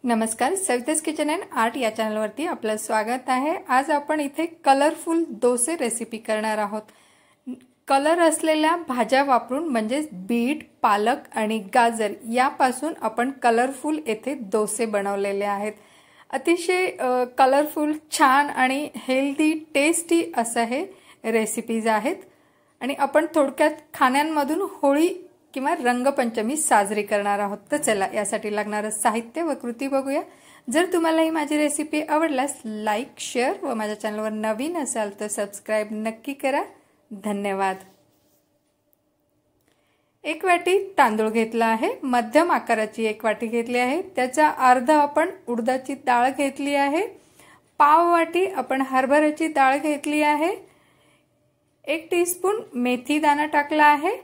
नमस्कार, Savita's kitchen and art या चॅनलवरती आपलं स्वागत आहे। आज आपण इथे कलरफुल डोसे रेसिपी करणार आहोत। कलर असलेल्या भाज्या वापरून म्हणजे बीट, पालक आणि गाजर यापासून आपण कलरफुल इथे डोसे बनवलेले आहेत। अतिशय कलरफुल, छान आणि हेल्दी, टेस्टी असं हे रेसिपीज आहेत आणि आपण थोडक्यात खाण्यांमधून होळी किंवा रंगपंचमी साजरी करणार आहोत। तर चला यासाठी लागणारे साहित्य व कृती बघूया। जर तुम्हाला ही माझी रेसिपी आवडल्यास लाईक, शेअर व माझ्या चॅनलवर नवीन असाल तर सबस्क्राइब नक्की करा। धन्यवाद। एक वाटी तांदूळ घेतला आहे, मध्यम आकाराची एक वाटी घेतली आहे। त्याचा अर्धा आपण उडदाची डाळ घेतली आहे। पाव वाटी आपण हरभऱ्याची डाळ घेतली आहे। 1 टीस्पून मेथी दाणा टाकला आहे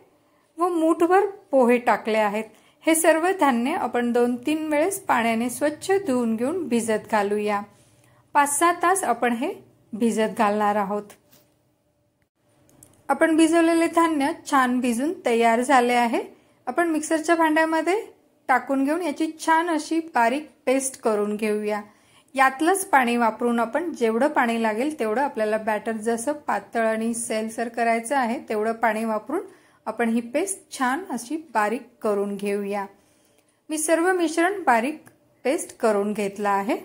व मूठभर पोहे टाकले आहेत। हे सर्व धान्य आपण 2-3 वेळेस पाण्याने स्वच्छ धुवून घेऊन भिजत घालूया। 5-6 तास आपण हे भिजत घालणार आहोत। आपण भिजवलेले धान्य छान भिजून तयार झाले आहे। आपण मिक्सरच्या भांड्यामध्ये टाकून घेऊन याची छान अशी बारीक पेस्ट करून घेऊया। यातलंच पाणी वापरून आपण जेवढं पाणी लागेल तेवढं आपल्याला बॅटर जसं पातळ आणि सैलसर करायचं आहे तेवढं पाणी वापरून आपण ही पेस्ट छान अशी बारीक करून घेऊया। मी सर्व मिश्रण बारीक पेस्ट करून घेतला आहे।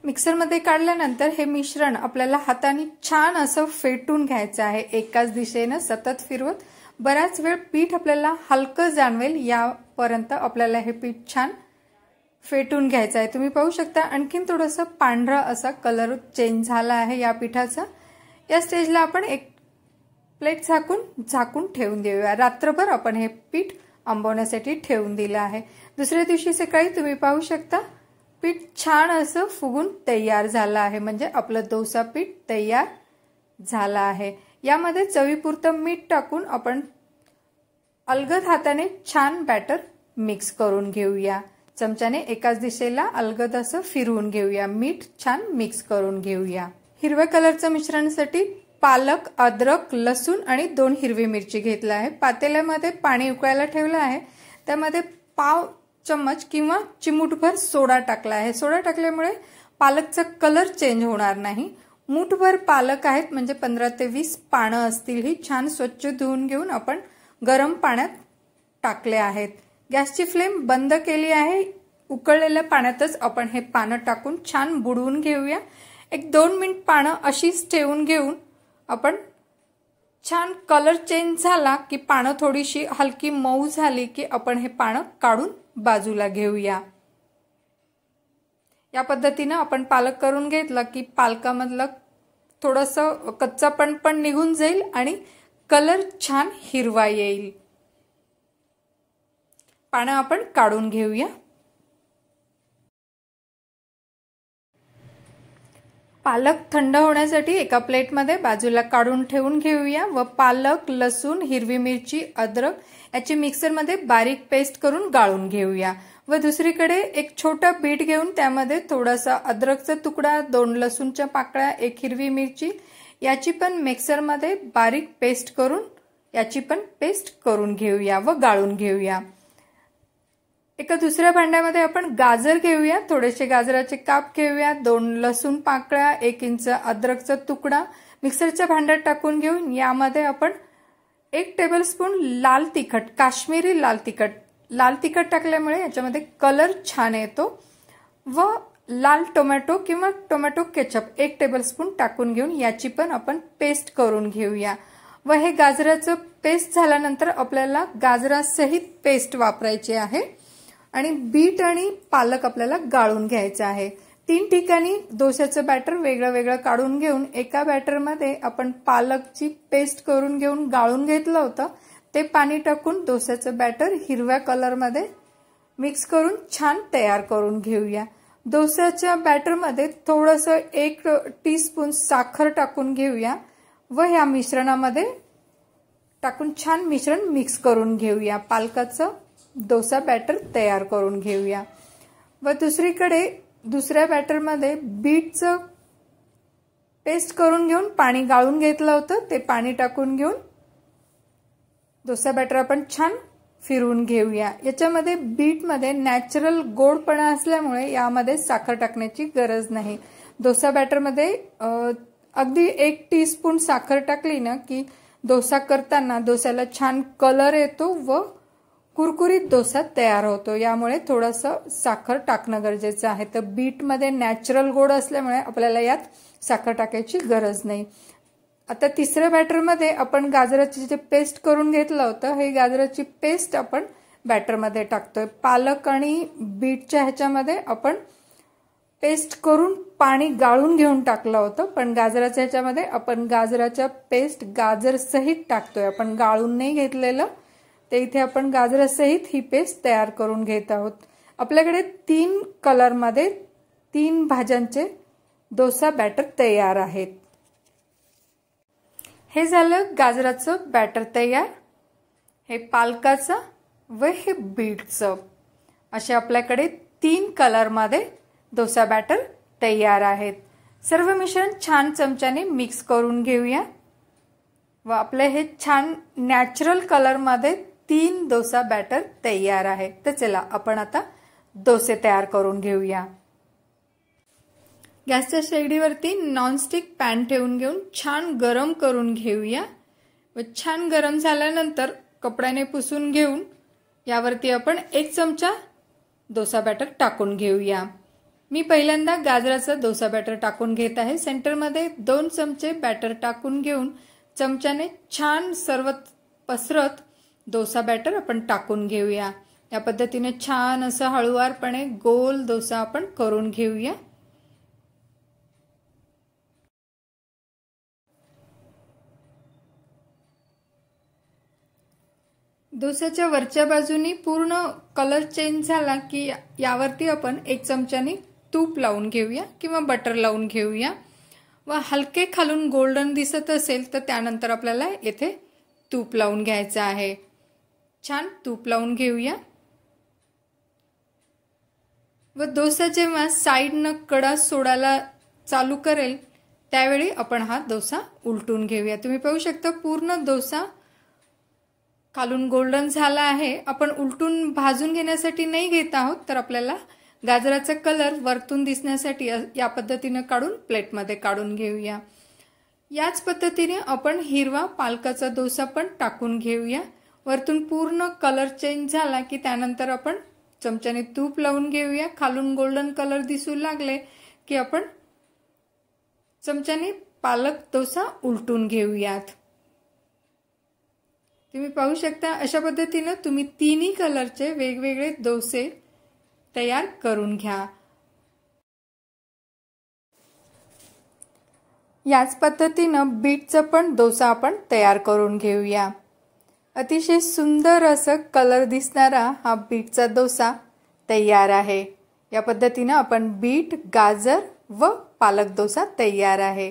मिक्सर मध्ये काढल्यानंतर हे मिश्रण आपल्याला हाताने छान असं फेटून घ्यायचं आहे। एकाच दिशेने सतत फिरवत बराच वेळ पीठ आपल्याला हलकं जाणवेल यापर्यंत आपल्याला हे पीठ छान फेटून घ्यायचं आहे। तुम्ही पाहू शकता आणखीन थोडंसं पांढरा असा कलर चेंज झाला आहे या पिठाचा। या स्टेजला आपण एक प्लेट झाकून ठेवून देऊया। रात्रभर आपण हे पीठ आंबवण्यासाठी ठेवून दिलं आहे। दुसऱ्या दिवशी सकाळी तुम्ही पाहू शकता पीठ छान असं फुगून तयार झालं आहे, म्हणजे आपलं डोसा पीठ तयार झालं आहे। यामध्ये चवीपुरतं मीठ टाकून आपण अलगद हाताने छान बॅटर मिक्स करून घेऊया। चमच्याने एकाच दिशेला अलगद असं फिरवून घेऊया। मीठ छान मिक्स करून घेऊया। हिरव्या कलरचं मिश्रणासाठी पालक, अद्रक, लसूण आणि 2 हिरवी मिरची घेतला आहे। पातेल्यामध्ये पाणी उकळायला ठेवलं आहे। त्यामध्ये पाव चम्मच किंवा चिमूटभर सोडा टाकला आहे। सोडा टाकल्यामुळे पालकचा कलर चेंज होणार नाही। मूठभर पालक आहेत, म्हणजे 15 ते 20 पानं असतील। ही छान स्वच्छ धुवून घेऊन आपण गरम पाण्यात टाकले आहेत। गॅसची फ्लेम बंद केली आहे। उकळलेल्या पाण्यातच आपण हे पानं टाकून छान बुडवून घेऊया। 1-2 मिनिट पानं अशीच ठेवून घेऊन आपण छान कलर चेंज झाला की पानं थोडीशी हलकी मऊ झाली की आपण हे पानं काढून बाजूला घेऊया। या पद्धतीने आपण पालक करून घेतला की पालकामधलं थोडंसं कच्चापण पण निघून जाईल आणि कलर छान हिरवा येईल। पानं आपण काढून घेऊया। पालक थंड होण्यासाठी एका प्लेटमध्ये बाजूला काढून ठेवून घेऊया व पालक, लसूण, हिरवी मिरची, अद्रक याची मिक्सरमध्ये बारीक पेस्ट करून गाळून घेऊया। व दुसरीकडे एक छोटा बीट घेऊन त्यामध्ये थोडासा अद्रकचा तुकडा, 2 लसूणच्या पाकळ्या, 1 हिरवी मिरची याची पण मिक्सरमध्ये बारीक पेस्ट करून याची पण पेस्ट करून घेऊया व गाळून घेऊया। एका दुसऱ्या भांड्यामध्ये आपण गाजर घेऊया। थोडेसे गाजराचे काप घेऊया, 2 लसूण पाकळ्या, 1 इंच अद्रकचा तुकडा मिक्सरच्या भांड्यात टाकून घेऊन यामध्ये आपण 1 टेबलस्पून लाल तिखट, काश्मीरी लाल तिखट टाकल्यामुळे याच्यामध्ये कलर छान येतो व लाल टोमॅटो किंवा टोमॅटो केचप 1 टेबलस्पून टाकून घेऊन याची पण आपण पेस्ट करून घेऊया। व हे गाजराचं पेस्ट झाल्यानंतर आपल्याला गाजरासहित पेस्ट वापरायची आहे आणि बीट आणि पालक आपल्याला गाळून घ्यायचं आहे। 3 ठिकाणी डोश्याचं बॅटर वेगळं वेगळं काढून घेऊन एका बॅटरमध्ये आपण पालकची पेस्ट करून घेऊन गाळून घेतलं होतं ते पाणी टाकून डोश्याचं बॅटर हिरव्या कलरमध्ये मिक्स करून छान तयार करून घेऊया। डोश्याच्या बॅटरमध्ये थोडंसं 1 टीस्पून साखर टाकून घेऊया व ह्या मिश्रणामध्ये टाकून छान मिश्रण मिक्स करून घेऊया। पालकाचं डोसा बॅटर तयार करून घेऊया व दुसरीकडे दुसऱ्या बॅटरमध्ये बीटचं पेस्ट करून घेऊन पाणी गाळून घेतलं होतं ते पाणी टाकून घेऊन डोसा बॅटर आपण छान फिरवून घेऊया। याच्यामध्ये बीटमध्ये नॅचरल गोडपणा असल्यामुळे यामध्ये साखर टाकण्याची गरज नाही। डोसा बॅटरमध्ये अगदी 1 टीस्पून साखर टाकली ना की डोसा करताना डोस्याला छान कलर येतो व कुरकुरीत डोसा तयार होतो। यामुळे थोडंसं साखर टाकणं गरजेचं आहे। तर बीटमध्ये नॅचरल गोड असल्यामुळे आपल्याला यात साखर टाकायची गरज नाही। आता तिसऱ्या बॅटरमध्ये आपण गाजराची जे पेस्ट करून घेतलं होतं, हे गाजराची पेस्ट आपण बॅटरमध्ये टाकतोय। पालक आणि बीटच्या ह्याच्यामध्ये आपण पेस्ट करून पाणी गाळून घेऊन टाकलं होतं, पण गाजराच्या ह्याच्यामध्ये आपण गाजराच्या पेस्ट गाजर सहित टाकतोय, आपण गाळून नाही घेतलेलं। ते इथे आपण गाजरासहित ही पेस्ट तयार करून घेत आहोत। आपल्याकडे 3 कलरमध्ये 3 भाज्यांचे डोसा बॅटर तयार आहेत। हे झालं गाजराचं बॅटर तयार, हे पालकाचं व हे बीटचं। असे आपल्याकडे 3 कलरमध्ये डोसा बॅटर तयार आहेत। सर्व मिश्रण छान चमच्याने मिक्स करून घेऊया व आपले हे छान नॅचरल कलरमध्ये 3 डोसा बॅटर तयार आहे। तर चला आपण आता डोसे तयार करून घेऊया। गॅसच्या शेगडीवरती नॉनस्टिक पॅन ठेवून घेऊन छान गरम करून घेऊया व छान गरम झाल्यानंतर कपड्याने पुसून घेऊन यावरती आपण 1 चमचा डोसा बॅटर टाकून घेऊया। मी पहिल्यांदा गाजराचा डोसा बॅटर टाकून घेत आहे। सेंटरमध्ये 2 चमचे बॅटर टाकून घेऊन चमच्याने छान सर्व पसरत डोसा बॅटर आपण टाकून घेऊया। या पद्धतीने छान असं हळूवारपणे गोल डोसा आपण करून घेऊया। डोस्याच्या वरच्या बाजूनी पूर्ण कलर चेंज झाला की यावरती आपण 1 चमच्यानी तूप लावून घेऊया किंवा बटर लावून घेऊया व हलके खालून गोल्डन दिसत असेल तर त्यानंतर आपल्याला येथे तूप लावून घ्यायचं आहे। छान तूप लावून घेऊया व डोसा जेव्हा साइडनं कडा सोडायला चालू करेल त्यावेळी आपण हा डोसा उलटून घेऊया। तुम्ही पाहू शकता पूर्ण डोसा खालून गोल्डन झाला आहे। आपण उलटून भाजून घेण्यासाठी नाही घेत आहोत, तर आपल्याला गाजराचा कलर वरतून दिसण्यासाठी या पद्धतीने काढून प्लेटमध्ये काढून घेऊया। याच पद्धतीने आपण हिरवा पालकाचा डोसा पण टाकून घेऊया। वरतून पूर्ण कलर चेंज झाला की त्यानंतर आपण चमच्याने तूप लावून घेऊया। खालून गोल्डन कलर दिसू लागले की आपण चमच्याने पालक डोसा उलटून घेऊयात। तुम्ही पाहू शकता अशा पद्धतीने तुम्ही 3 कलरचे वेगवेगळे डोसे तयार करून घ्या। याच पद्धतीने बीटचा पण डोसा आपण तयार करून घेऊया। अतिशय सुंदर असं कलर दिसणारा हा बीटचा डोसा तयार आहे। या पद्धतीने आपण बीट, गाजर व पालक डोसा तयार आहे।